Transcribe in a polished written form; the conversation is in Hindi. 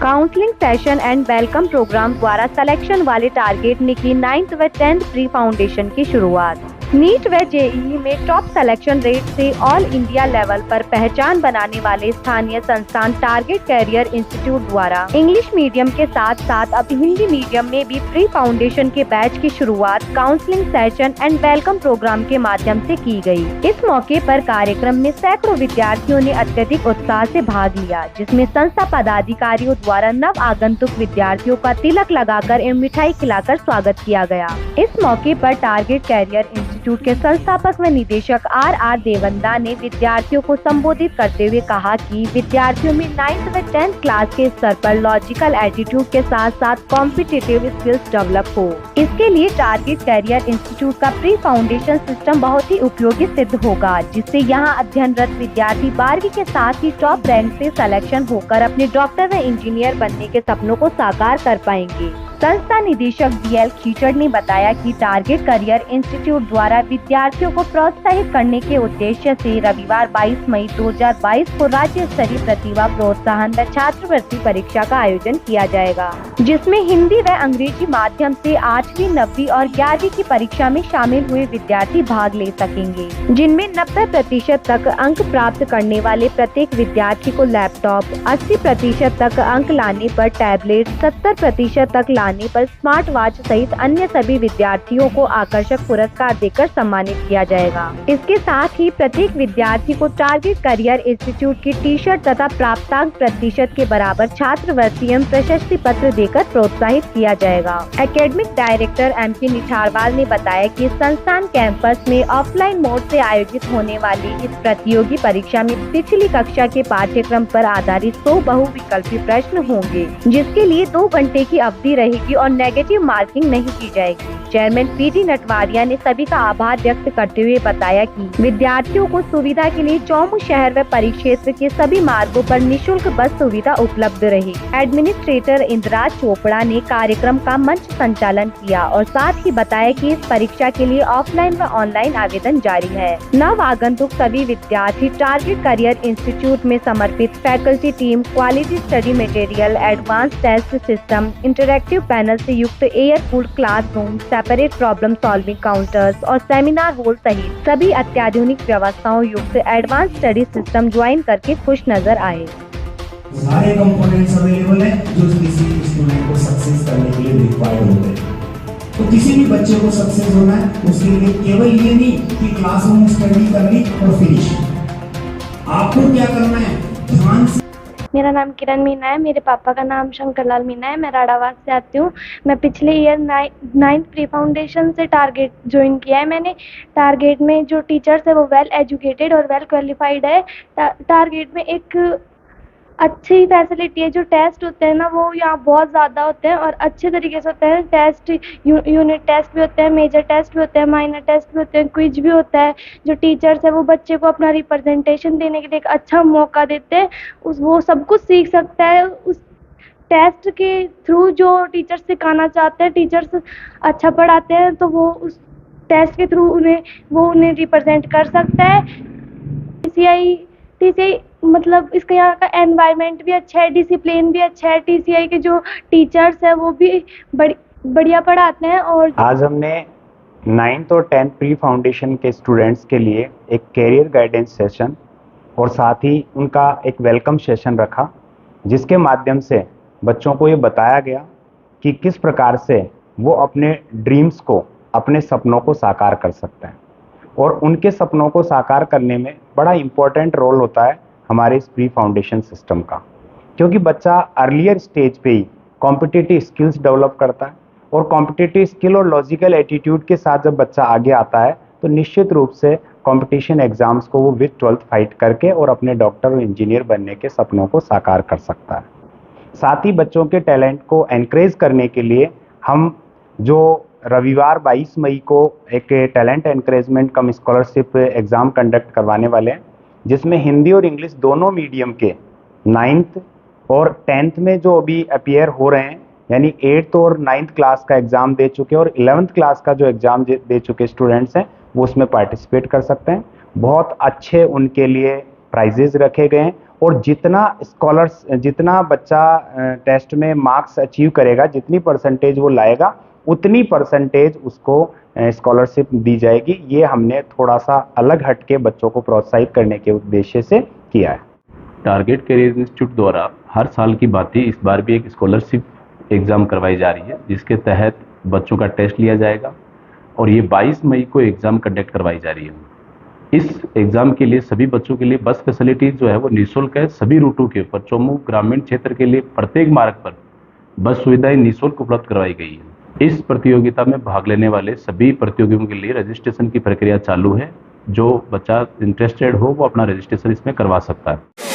Counselling session and welcome program द्वारा सिलेक्शन वाले टारगेट ने की 9th व 10th प्री फाउंडेशन की शुरुआत। नीट व जेईई में टॉप सिलेक्शन रेट से ऑल इंडिया लेवल पर पहचान बनाने वाले स्थानीय संस्थान टारगेट कैरियर इंस्टीट्यूट द्वारा इंग्लिश मीडियम के साथ साथ अब हिंदी मीडियम में भी प्री फाउंडेशन के बैच की शुरुआत counselling session and welcome program के माध्यम से की गई। इस मौके पर कार्यक्रम में सैकड़ों विद्यार्थियों ने अत्यधिक उत्साह से भाग लिया, जिसमें संस्था पदाधिकारियों द्वारा नव आगंतुक विद्यार्थियों का तिलक लगाकर एवं मिठाई खिलाकर स्वागत किया गया। इस मौके पर टारगेट कैरियर इंस्टीट्यूट के संस्थापक व निदेशक आर देवंदा ने विद्यार्थियों को संबोधित करते हुए कहा कि विद्यार्थियों में 9th व 10th क्लास के स्तर पर लॉजिकल एटीट्यूड के साथ साथ कॉम्पिटिटिव स्किल्स डेवलप हो। इसके लिए टारगेट कैरियर इंस्टीट्यूट का प्री फाउंडेशन सिस्टम बहुत ही उपयोगी सिद्ध होगा, जिससे यहाँ अध्ययनरत विद्यार्थी 12वीं के साथ ही टॉप रैंक से सिलेक्शन होकर अपने डॉक्टर व इंजीनियर बनने के सपनों को साकार कर पाएंगे। संस्था निदेशक DL खीचड़ ने बताया कि टारगेट करियर इंस्टीट्यूट द्वारा विद्यार्थियों को प्रोत्साहित करने के उद्देश्य से रविवार 22 मई 2022 को राज्य स्तरीय प्रतिभा प्रोत्साहन व छात्रवृत्ति परीक्षा का आयोजन किया जाएगा, जिसमें हिंदी व अंग्रेजी माध्यम से 8वीं, 9वीं और 11वीं की परीक्षा में शामिल हुए विद्यार्थी भाग ले सकेंगे, जिनमें 90% तक अंक प्राप्त करने वाले प्रत्येक विद्यार्थी को लैपटॉप, 80% तक अंक लाने पर टैबलेट, 70% तक लाने पर स्मार्ट वॉच सहित अन्य सभी विद्यार्थियों को आकर्षक पुरस्कार देकर सम्मानित किया जाएगा। इसके साथ ही प्रत्येक विद्यार्थी को टारगेट करियर इंस्टीट्यूट की टी-शर्ट तथा प्राप्तांक प्रतिशत के बराबर छात्रवृत्ति एवं प्रशस्ति पत्र देकर प्रोत्साहित किया जाएगा। एकेडमिक डायरेक्टर MP निठारवाल ने बताया कि संस्थान कैंपस में ऑफलाइन मोड से आयोजित होने वाली इस प्रतियोगी परीक्षा में पिछली कक्षा के पाठ्यक्रम पर आधारित 100 बहुविकल्पी प्रश्न होंगे, जिसके लिए 2 घंटे की अवधि रहेगी और नेगेटिव मार्किंग नहीं की जाएगी। चेयरमैन PD नटवारिया ने सभी का आभार व्यक्त करते हुए बताया कि विद्यार्थियों को सुविधा के लिए चौमू शहर व परिक्षेत्र के सभी मार्गों पर निःशुल्क बस सुविधा उपलब्ध रही। एडमिनिस्ट्रेटर इंद्राज चोपड़ा ने कार्यक्रम का मंच संचालन किया और साथ ही बताया कि इस परीक्षा के लिए ऑफलाइन व ऑनलाइन आवेदन जारी है। नव आगंतुक सभी विद्यार्थी टारगेट करियर इंस्टीट्यूट में समर्पित faculty team, quality study material, advance test system, interactive panel से युक्त air cooled classroom, separate problem solving counters और सेमिनार हॉल सहित सभी अत्याधुनिक व्यवस्थाओं युक्त एडवांस स्टडी सिस्टम ज्वाइन करके खुश नजर आए। सारे कंपोनेंट्स अवेलेबल हैं जो किसी स्टूडेंट को सक्सेस करने के लिए रिक्वायर्ड होते हैं। तो किसी भी बच्चे को सक्सेस होना है, उसके लिए केवल ये नहीं कि क्लासरूम स्टडी करनी और फिनिश। आपको क्या करना है, ध्यान से। मेरा नाम किरण मीना है, मेरे पापा का नाम शंकरलाल मीना है। मैं राडावास से आती हूँ। मैं पिछले ईयर 9th प्री फाउंडेशन से टारगेट ज्वाइन किया है मैंने। टारगेट में जो टीचर्स है वो वेल एजुकेटेड और वेल क्वालिफाइड है। टारगेट में एक अच्छी फैसिलिटी है। जो टेस्ट होते हैं ना वो यहाँ बहुत ज़्यादा होते हैं और अच्छे तरीके से होते हैं। टेस्ट यूनिट टेस्ट भी होते हैं, मेजर टेस्ट भी होते हैं, माइनर टेस्ट भी होते हैं, क्विज भी होता है। जो टीचर्स है वो बच्चे को अपना रिप्रेजेंटेशन देने के लिए एक अच्छा मौका देते हैं। वो सब कुछ सीख सकता है उस टेस्ट के थ्रू। जो टीचर्स सिखाना चाहते हैं, टीचर्स अच्छा पढ़ाते हैं तो वो उस टेस्ट के थ्रू उन्हें रिप्रेजेंट कर सकता है। TCI मतलब इसका यहाँ का एनवायरनमेंट भी अच्छा है, डिसिप्लिन भी अच्छा है। TCI के जो टीचर्स है वो भी बढ़िया पढ़ाते हैं। और आज हमने 9th और 10th प्री फाउंडेशन के स्टूडेंट्स के लिए एक कैरियर गाइडेंस सेशन और साथ ही उनका एक वेलकम सेशन रखा, जिसके माध्यम से बच्चों को ये बताया गया कि किस प्रकार से वो अपने ड्रीम्स को, अपने सपनों को साकार कर सकते हैं। और उनके सपनों को साकार करने में बड़ा इम्पोर्टेंट रोल होता है हमारे इस प्री फाउंडेशन सिस्टम का, क्योंकि बच्चा अर्लियर स्टेज पे ही कॉम्पिटिटिव स्किल्स डेवलप करता है और कॉम्पिटिटिव स्किल और लॉजिकल एटीट्यूड के साथ जब बच्चा आगे आता है तो निश्चित रूप से कंपटीशन एग्जाम्स को वो विद 12th फाइट करके और अपने डॉक्टर और इंजीनियर बनने के सपनों को साकार कर सकता है। साथ ही बच्चों के टैलेंट को एनकरेज करने के लिए हम जो रविवार 22 मई को एक टैलेंट एनकरेजमेंट कम स्कॉलरशिप एग्ज़ाम कंडक्ट करवाने वाले हैं, जिसमें हिंदी और इंग्लिश दोनों मीडियम के 9th और 10th में जो अभी अपीयर हो रहे हैं, यानी 8th और 9th क्लास का एग्ज़ाम दे चुके और 11th क्लास का जो एग्ज़ाम दे चुके स्टूडेंट्स हैं वो उसमें पार्टिसिपेट कर सकते हैं। बहुत अच्छे उनके लिए प्राइजेज रखे गए हैं और जितना बच्चा टेस्ट में मार्क्स अचीव करेगा, जितनी परसेंटेज वो लाएगा उतनी परसेंटेज उसको स्कॉलरशिप दी जाएगी। ये हमने थोड़ा सा अलग हटके बच्चों को प्रोत्साहित करने के उद्देश्य से किया है। टारगेट करियर इंस्टीट्यूट द्वारा हर साल की बात ही इस बार भी एक स्कॉलरशिप एग्ज़ाम करवाई जा रही है, जिसके तहत बच्चों का टेस्ट लिया जाएगा और ये 22 मई को एग्ज़ाम कंडक्ट करवाई जा रही है। इस एग्ज़ाम के लिए सभी बच्चों के लिए बस फैसिलिटीज़ जो है वो निःशुल्क है। सभी रूटों के ऊपर चौमुख ग्रामीण क्षेत्र के लिए प्रत्येक मार्ग पर बस सुविधाएं निःशुल्क उपलब्ध करवाई गई है। इस प्रतियोगिता में भाग लेने वाले सभी प्रतियोगियों के लिए रजिस्ट्रेशन की प्रक्रिया चालू है। जो बच्चा इंटरेस्टेड हो वो अपना रजिस्ट्रेशन इसमें करवा सकता है।